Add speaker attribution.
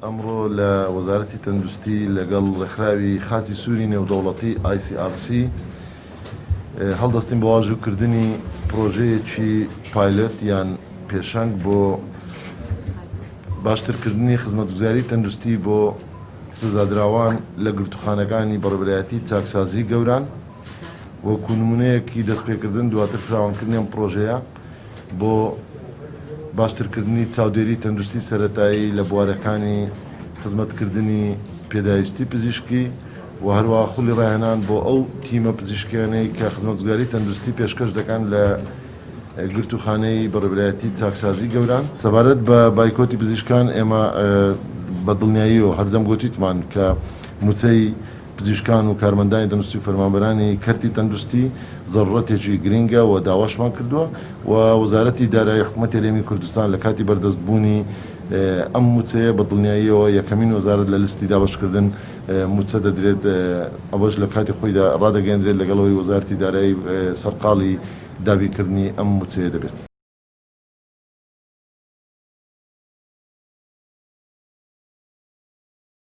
Speaker 1: ئەمڕۆ لە وەزارەتی تەندروستی لەگەڵ ڕێکخراوی خاچی سووری نێودەوڵەتی ICRC هەڵدەستین بۆ واژووکردنی پرۆژەیەکی پایلۆت یان پێشەنگ بۆ باشترکردنی خزمەتگوزاری تەندروستی بۆ سزادراوان لە گرتوخانەکانی بەڕێوەبەرایەتی چاکسازی گەوران وەکو نمونەیەکی دەستپێکردن دواتر فراوانکردنی ئەم پرۆژەیە بۆ باشترکردنی چاودێری تەندروستی سەرەتایی لە بوارەکانی خزمەتکردنی پێداویستی پزیشکی و هەروەها خولی ڕاهێنان بۆ ئەو تیمە پزیشکیانەی کە خزمەتگوزاری تەندروستی پێشکەش دەکەن لە گرتوخانەی بەڕێوەبەرایەتی چاکسازی گەوران. سەبارەت بە بایکۆتی پزیشکان ئێمە بە دڵنیاییەوە هەردەم گوتیتمان کە موچەی پزیشکان و کارمەندانی تەندروستی و فەرمانبەرانی کەرتی تەندروستی زەڕورەتێکی گرینگە و داواشمان کردووە و وەزارەتی دارایی حکوومەتی هەرێمی کوردستان لە کاتی بەردەستبوونی ئەم موچەیە بە دڵنیاییەوە یەکەمین وەزارەت لە لیستی دابەشکردن موچە دەدرێت ئەوەش لە کاتی خۆیدا ڕادەگەیەندرێت لەگەڵەوەی وەزارەتی دارایی سەرقاڵی دابینکردنی ئەم موچەیە دەبێت.